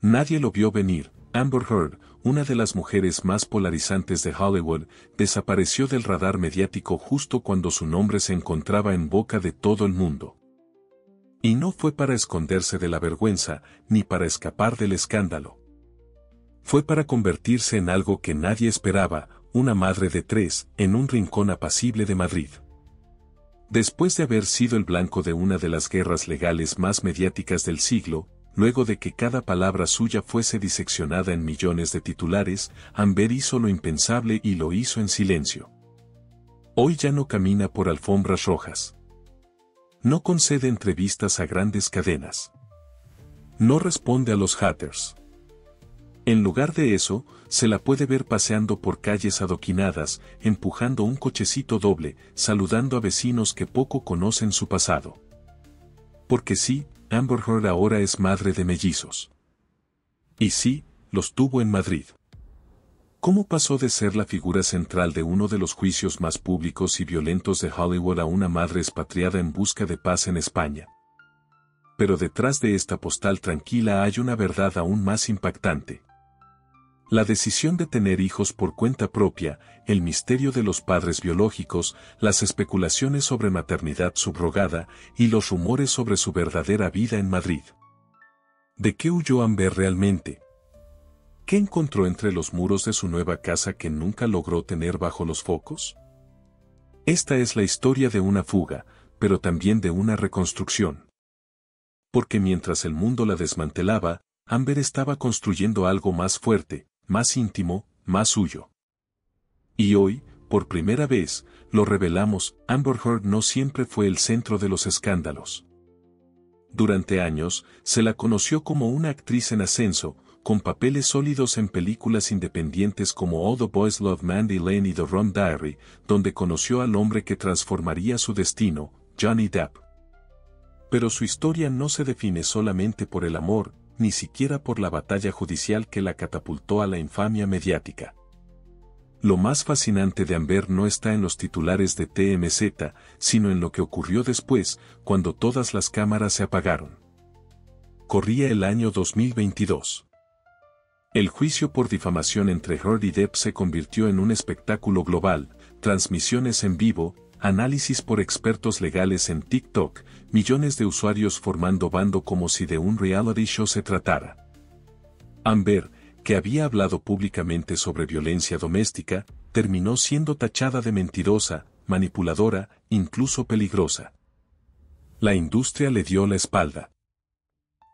Nadie lo vio venir. Amber Heard, una de las mujeres más polarizantes de Hollywood, desapareció del radar mediático justo cuando su nombre se encontraba en boca de todo el mundo. Y no fue para esconderse de la vergüenza, ni para escapar del escándalo. Fue para convertirse en algo que nadie esperaba, una madre de 3, en un rincón apacible de Madrid. Después de haber sido el blanco de una de las guerras legales más mediáticas del siglo, luego de que cada palabra suya fuese diseccionada en millones de titulares, Amber hizo lo impensable y lo hizo en silencio. Hoy ya no camina por alfombras rojas. No concede entrevistas a grandes cadenas. No responde a los haters. En lugar de eso, se la puede ver paseando por calles adoquinadas, empujando un cochecito doble, saludando a vecinos que poco conocen su pasado. Porque sí, Amber Heard ahora es madre de mellizos. Y sí, los tuvo en Madrid. ¿Cómo pasó de ser la figura central de uno de los juicios más públicos y violentos de Hollywood a una madre expatriada en busca de paz en España? Pero detrás de esta postal tranquila hay una verdad aún más impactante. La decisión de tener hijos por cuenta propia, el misterio de los padres biológicos, las especulaciones sobre maternidad subrogada y los rumores sobre su verdadera vida en Madrid. ¿De qué huyó Amber realmente? ¿Qué encontró entre los muros de su nueva casa que nunca logró tener bajo los focos? Esta es la historia de una fuga, pero también de una reconstrucción. Porque mientras el mundo la desmantelaba, Amber estaba construyendo algo más fuerte, más íntimo, más suyo. Y hoy, por primera vez, lo revelamos, Amber Heard no siempre fue el centro de los escándalos. Durante años, se la conoció como una actriz en ascenso, con papeles sólidos en películas independientes como All the Boys Love Mandy Lane y The Rum Diary, donde conoció al hombre que transformaría su destino, Johnny Depp. Pero su historia no se define solamente por el amor, ni siquiera por la batalla judicial que la catapultó a la infamia mediática. Lo más fascinante de Amber no está en los titulares de TMZ, sino en lo que ocurrió después, cuando todas las cámaras se apagaron. Corría el año 2022. El juicio por difamación entre Heard y Depp se convirtió en un espectáculo global, transmisiones en vivo, análisis por expertos legales en TikTok, millones de usuarios formando bando como si de un reality show se tratara. Amber, que había hablado públicamente sobre violencia doméstica, terminó siendo tachada de mentirosa, manipuladora, incluso peligrosa. La industria le dio la espalda.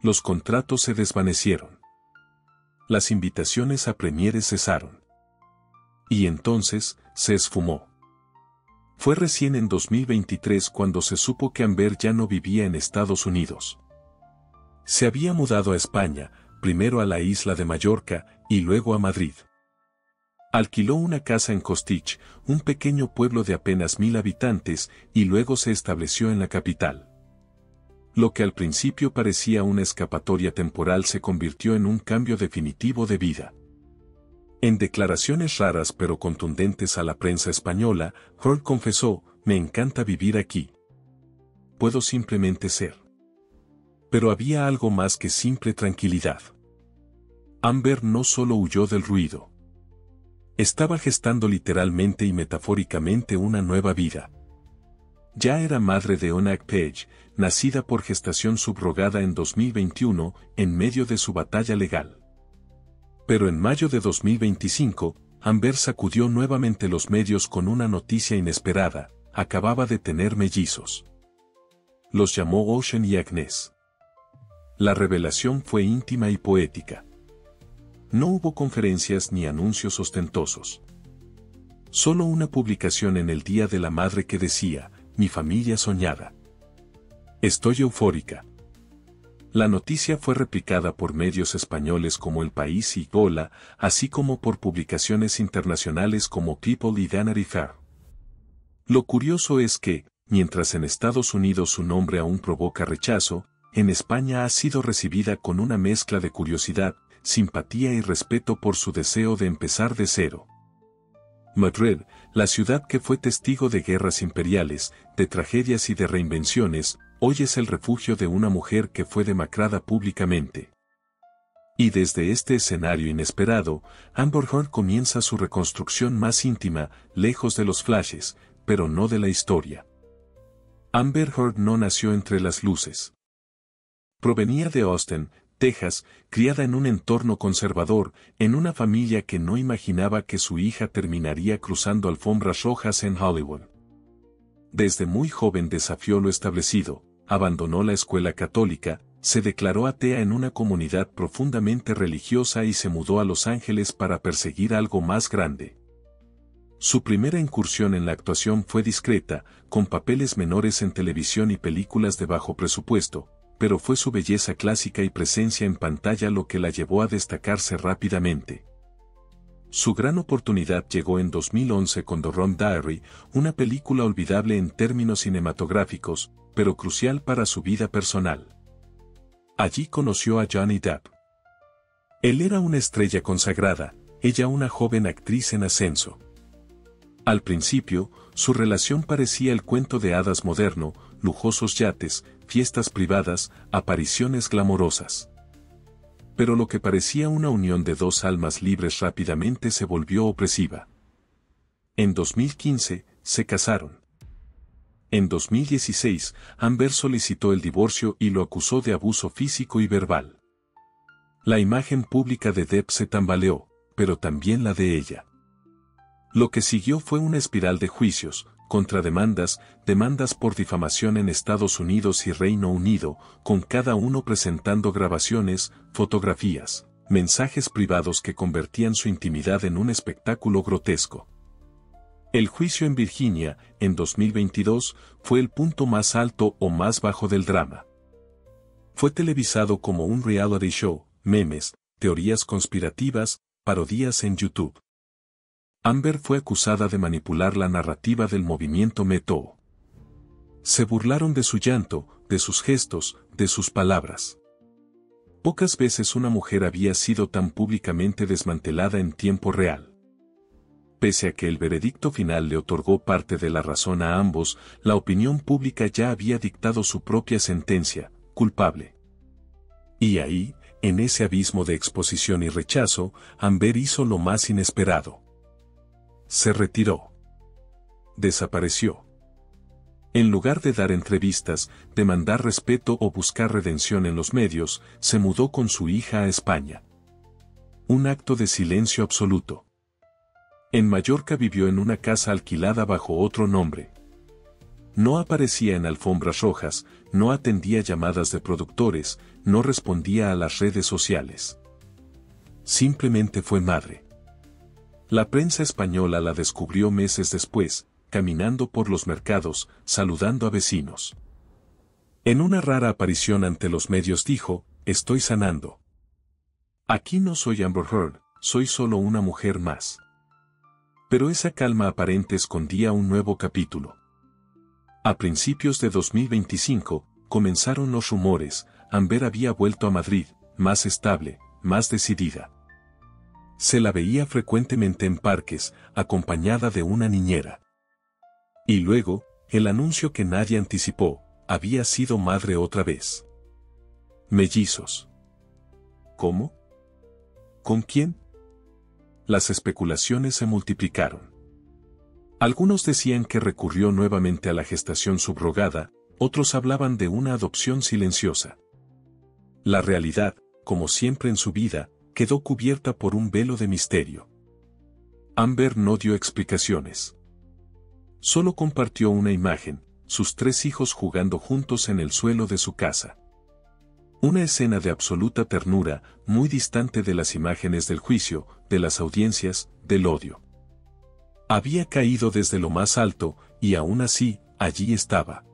Los contratos se desvanecieron. Las invitaciones a premieres cesaron. Y entonces, se esfumó. Fue recién en 2023 cuando se supo que Amber ya no vivía en Estados Unidos. Se había mudado a España, primero a la isla de Mallorca y luego a Madrid. Alquiló una casa en Costitx, un pequeño pueblo de apenas 1000 habitantes, y luego se estableció en la capital. Lo que al principio parecía una escapatoria temporal se convirtió en un cambio definitivo de vida. En declaraciones raras pero contundentes a la prensa española, Heard confesó: "Me encanta vivir aquí. Puedo simplemente ser". Pero había algo más que simple tranquilidad. Amber no solo huyó del ruido. Estaba gestando literalmente y metafóricamente una nueva vida. Ya era madre de Onak Page, nacida por gestación subrogada en 2021, en medio de su batalla legal. Pero en mayo de 2025, Amber sacudió nuevamente los medios con una noticia inesperada: acababa de tener mellizos. Los llamó Ocean y Agnes. La revelación fue íntima y poética. No hubo conferencias ni anuncios ostentosos. Solo una publicación en el Día de la Madre que decía: "Mi familia soñada. Estoy eufórica". La noticia fue replicada por medios españoles como El País y Gola, así como por publicaciones internacionales como People y Vanity Fair. Lo curioso es que, mientras en Estados Unidos su nombre aún provoca rechazo, en España ha sido recibida con una mezcla de curiosidad, simpatía y respeto por su deseo de empezar de cero. Madrid, la ciudad que fue testigo de guerras imperiales, de tragedias y de reinvenciones, hoy es el refugio de una mujer que fue demacrada públicamente. Y desde este escenario inesperado, Amber Heard comienza su reconstrucción más íntima, lejos de los flashes, pero no de la historia. Amber Heard no nació entre las luces. Provenía de Austin, Texas, criada en un entorno conservador, en una familia que no imaginaba que su hija terminaría cruzando alfombras rojas en Hollywood. Desde muy joven desafió lo establecido, abandonó la escuela católica, se declaró atea en una comunidad profundamente religiosa y se mudó a Los Ángeles para perseguir algo más grande. Su primera incursión en la actuación fue discreta, con papeles menores en televisión y películas de bajo presupuesto, pero fue su belleza clásica y presencia en pantalla lo que la llevó a destacarse rápidamente. Su gran oportunidad llegó en 2011 con The Rum Diary, una película olvidable en términos cinematográficos, pero crucial para su vida personal. Allí conoció a Johnny Depp. Él era una estrella consagrada, ella una joven actriz en ascenso. Al principio, su relación parecía el cuento de hadas moderno, lujosos yates, fiestas privadas, apariciones glamorosas. Pero lo que parecía una unión de dos almas libres rápidamente se volvió opresiva. En 2015, se casaron. En 2016, Amber solicitó el divorcio y lo acusó de abuso físico y verbal. La imagen pública de Depp se tambaleó, pero también la de ella. Lo que siguió fue una espiral de juicios, contrademandas, demandas por difamación en Estados Unidos y Reino Unido, con cada uno presentando grabaciones, fotografías, mensajes privados que convertían su intimidad en un espectáculo grotesco. El juicio en Virginia, en 2022, fue el punto más alto o más bajo del drama. Fue televisado como un reality show, memes, teorías conspirativas, parodias en YouTube. Amber fue acusada de manipular la narrativa del movimiento Me Too. Se burlaron de su llanto, de sus gestos, de sus palabras. Pocas veces una mujer había sido tan públicamente desmantelada en tiempo real. Pese a que el veredicto final le otorgó parte de la razón a ambos, la opinión pública ya había dictado su propia sentencia, culpable. Y ahí, en ese abismo de exposición y rechazo, Amber hizo lo más inesperado. Se retiró. Desapareció. En lugar de dar entrevistas, demandar respeto o buscar redención en los medios, se mudó con su hija a España. Un acto de silencio absoluto. En Mallorca vivió en una casa alquilada bajo otro nombre. No aparecía en alfombras rojas, no atendía llamadas de productores, no respondía a las redes sociales. Simplemente fue madre. La prensa española la descubrió meses después, caminando por los mercados, saludando a vecinos. En una rara aparición ante los medios dijo, «Estoy sanando. Aquí no soy Amber Heard, soy solo una mujer más». Pero esa calma aparente escondía un nuevo capítulo. A principios de 2025, comenzaron los rumores, Amber había vuelto a Madrid, más estable, más decidida. Se la veía frecuentemente en parques, acompañada de una niñera. Y luego, el anuncio que nadie anticipó, había sido madre otra vez. Mellizos. ¿Cómo? ¿Con quién? Las especulaciones se multiplicaron. Algunos decían que recurrió nuevamente a la gestación subrogada, otros hablaban de una adopción silenciosa. La realidad, como siempre en su vida, quedó cubierta por un velo de misterio. Amber no dio explicaciones. Solo compartió una imagen, sus 3 hijos jugando juntos en el suelo de su casa. Una escena de absoluta ternura, muy distante de las imágenes del juicio, de las audiencias, del odio. Había caído desde lo más alto, y aún así, allí estaba.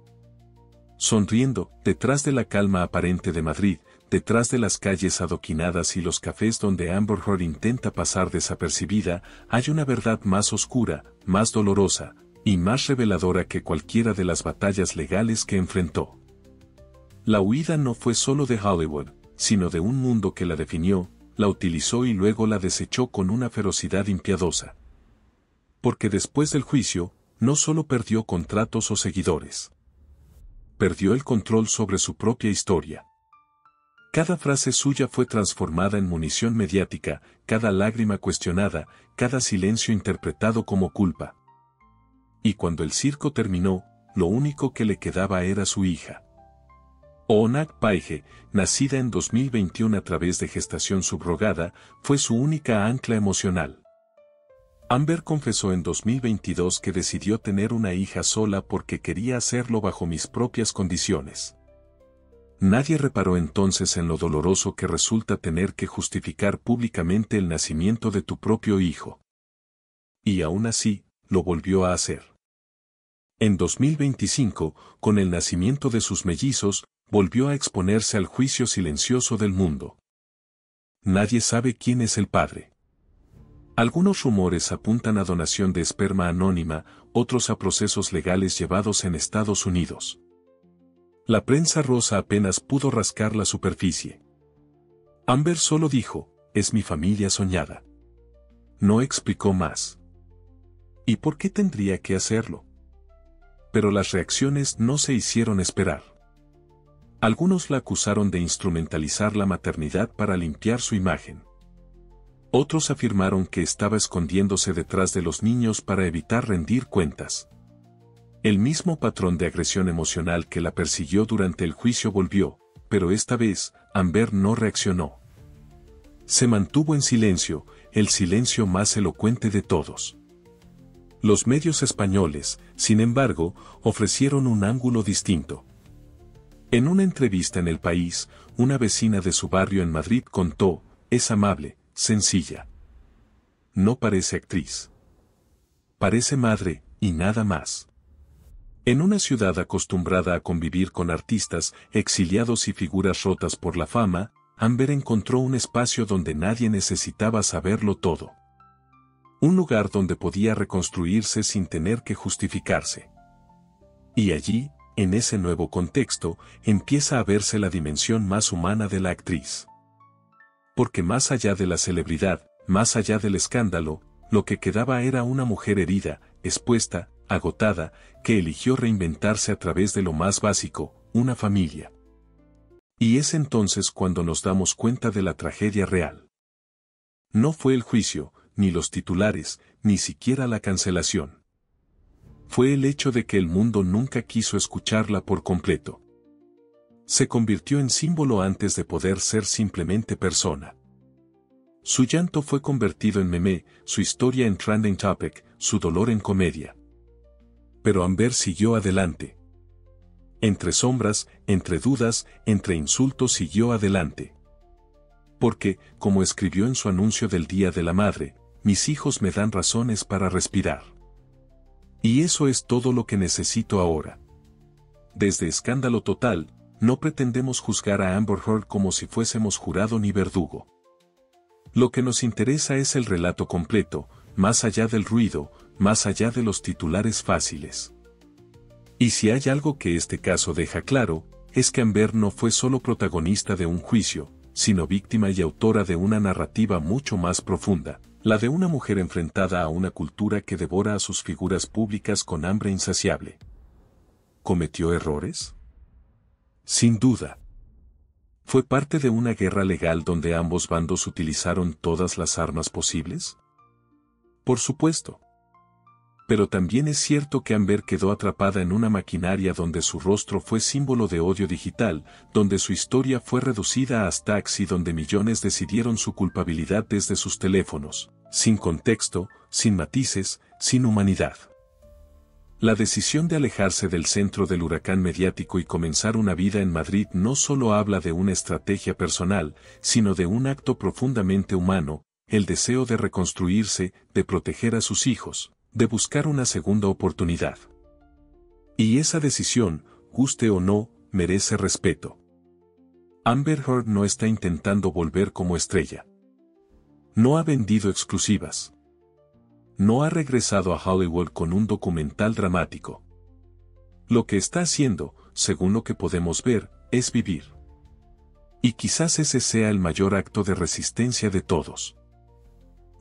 Sonriendo, detrás de la calma aparente de Madrid, detrás de las calles adoquinadas y los cafés donde Amber Heard intenta pasar desapercibida, hay una verdad más oscura, más dolorosa, y más reveladora que cualquiera de las batallas legales que enfrentó. La huida no fue solo de Hollywood, sino de un mundo que la definió, la utilizó y luego la desechó con una ferocidad impiedosa. Porque después del juicio, no solo perdió contratos o seguidores. Perdió el control sobre su propia historia. Cada frase suya fue transformada en munición mediática, cada lágrima cuestionada, cada silencio interpretado como culpa. Y cuando el circo terminó, lo único que le quedaba era su hija. Onak Paige, nacida en 2021 a través de gestación subrogada, fue su única ancla emocional. Amber confesó en 2022 que decidió tener una hija sola porque quería hacerlo bajo mis propias condiciones. Nadie reparó entonces en lo doloroso que resulta tener que justificar públicamente el nacimiento de tu propio hijo. Y aún así, lo volvió a hacer. En 2025, con el nacimiento de sus mellizos, volvió a exponerse al juicio silencioso del mundo. Nadie sabe quién es el padre. Algunos rumores apuntan a donación de esperma anónima, otros a procesos legales llevados en Estados Unidos. La prensa rosa apenas pudo rascar la superficie. Amber solo dijo, es mi familia soñada. No explicó más. ¿Y por qué tendría que hacerlo? Pero las reacciones no se hicieron esperar. Algunos la acusaron de instrumentalizar la maternidad para limpiar su imagen. Otros afirmaron que estaba escondiéndose detrás de los niños para evitar rendir cuentas. El mismo patrón de agresión emocional que la persiguió durante el juicio volvió, pero esta vez, Amber no reaccionó. Se mantuvo en silencio, el silencio más elocuente de todos. Los medios españoles, sin embargo, ofrecieron un ángulo distinto. En una entrevista en El País, una vecina de su barrio en Madrid contó, es amable, sencilla. No parece actriz. Parece madre, y nada más. En una ciudad acostumbrada a convivir con artistas, exiliados y figuras rotas por la fama, Amber encontró un espacio donde nadie necesitaba saberlo todo. Un lugar donde podía reconstruirse sin tener que justificarse. Y allí, en ese nuevo contexto, empieza a verse la dimensión más humana de la actriz. Porque más allá de la celebridad, más allá del escándalo, lo que quedaba era una mujer herida, expuesta, agotada, que eligió reinventarse a través de lo más básico, una familia. Y es entonces cuando nos damos cuenta de la tragedia real. No fue el juicio, ni los titulares, ni siquiera la cancelación. Fue el hecho de que el mundo nunca quiso escucharla por completo. Se convirtió en símbolo antes de poder ser simplemente persona. Su llanto fue convertido en meme, su historia en trending topic, su dolor en comedia. Pero Amber siguió adelante. Entre sombras, entre dudas, entre insultos siguió adelante. Porque, como escribió en su anuncio del Día de la Madre, mis hijos me dan razones para respirar. Y eso es todo lo que necesito ahora. Desde Escándalo Total, no pretendemos juzgar a Amber Heard como si fuésemos jurado ni verdugo. Lo que nos interesa es el relato completo, más allá del ruido, más allá de los titulares fáciles. Y si hay algo que este caso deja claro, es que Amber no fue solo protagonista de un juicio, sino víctima y autora de una narrativa mucho más profunda, la de una mujer enfrentada a una cultura que devora a sus figuras públicas con hambre insaciable. ¿Cometió errores? Sin duda. ¿Fue parte de una guerra legal donde ambos bandos utilizaron todas las armas posibles? Por supuesto. Pero también es cierto que Amber quedó atrapada en una maquinaria donde su rostro fue símbolo de odio digital, donde su historia fue reducida a stacks y donde millones decidieron su culpabilidad desde sus teléfonos, sin contexto, sin matices, sin humanidad. La decisión de alejarse del centro del huracán mediático y comenzar una vida en Madrid no solo habla de una estrategia personal, sino de un acto profundamente humano, el deseo de reconstruirse, de proteger a sus hijos, de buscar una segunda oportunidad. Y esa decisión, guste o no, merece respeto. Amber Heard no está intentando volver como estrella. No ha vendido exclusivas. No ha regresado a Hollywood con un documental dramático. Lo que está haciendo, según lo que podemos ver, es vivir. Y quizás ese sea el mayor acto de resistencia de todos.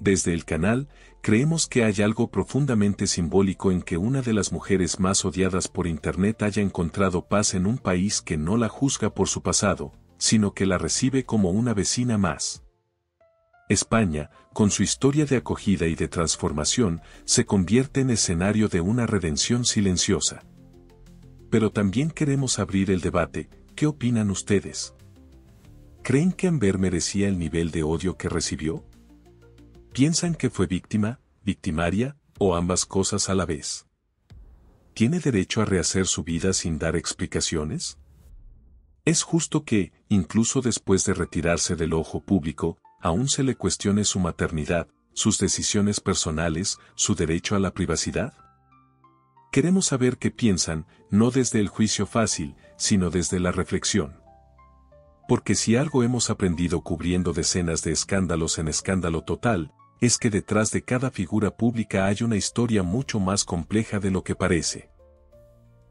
Desde el canal, creemos que hay algo profundamente simbólico en que una de las mujeres más odiadas por Internet haya encontrado paz en un país que no la juzga por su pasado, sino que la recibe como una vecina más. España, con su historia de acogida y de transformación, se convierte en escenario de una redención silenciosa. Pero también queremos abrir el debate. ¿Qué opinan ustedes? ¿Creen que Amber merecía el nivel de odio que recibió? ¿Piensan que fue víctima, victimaria, o ambas cosas a la vez? ¿Tiene derecho a rehacer su vida sin dar explicaciones? ¿Es justo que, incluso después de retirarse del ojo público, aún se le cuestione su maternidad, sus decisiones personales, su derecho a la privacidad? Queremos saber qué piensan, no desde el juicio fácil, sino desde la reflexión. Porque si algo hemos aprendido cubriendo decenas de escándalos en Escándalo Total, es que detrás de cada figura pública hay una historia mucho más compleja de lo que parece.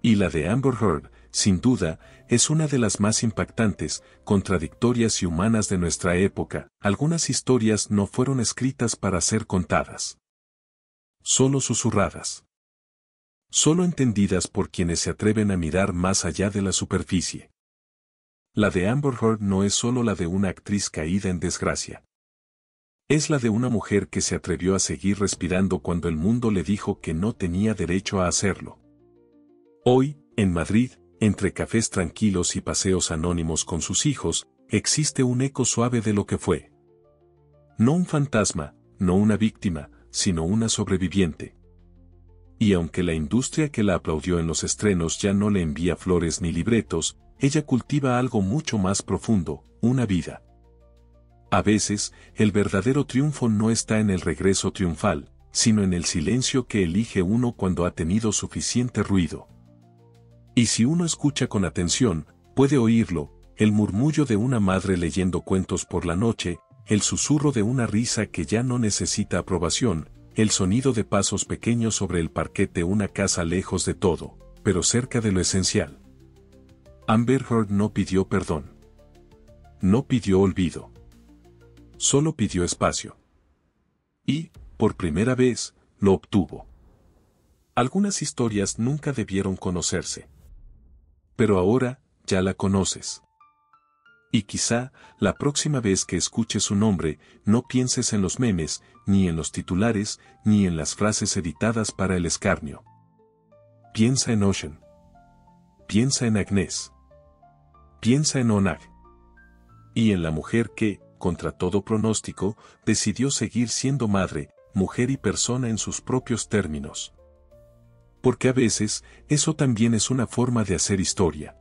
Y la de Amber Heard, sin duda, es una de las más impactantes, contradictorias y humanas de nuestra época. Algunas historias no fueron escritas para ser contadas. Solo susurradas. Solo entendidas por quienes se atreven a mirar más allá de la superficie. La de Amber Heard no es solo la de una actriz caída en desgracia. Es la de una mujer que se atrevió a seguir respirando cuando el mundo le dijo que no tenía derecho a hacerlo. Hoy, en Madrid, entre cafés tranquilos y paseos anónimos con sus hijos, existe un eco suave de lo que fue. No un fantasma, no una víctima, sino una sobreviviente. Y aunque la industria que la aplaudió en los estrenos ya no le envía flores ni libretos, ella cultiva algo mucho más profundo, una vida. A veces, el verdadero triunfo no está en el regreso triunfal, sino en el silencio que elige uno cuando ha tenido suficiente ruido. Y si uno escucha con atención, puede oírlo, el murmullo de una madre leyendo cuentos por la noche, el susurro de una risa que ya no necesita aprobación, el sonido de pasos pequeños sobre el parquet de una casa lejos de todo, pero cerca de lo esencial. Amber Heard no pidió perdón. No pidió olvido. Solo pidió espacio. Y, por primera vez, lo obtuvo. Algunas historias nunca debieron conocerse. Pero ahora, ya la conoces. Y quizá, la próxima vez que escuches su nombre, no pienses en los memes, ni en los titulares, ni en las frases editadas para el escarnio. Piensa en Ocean. Piensa en Agnes. Piensa en Onag. Y en la mujer que, contra todo pronóstico, decidió seguir siendo madre, mujer y persona en sus propios términos. Porque a veces, eso también es una forma de hacer historia.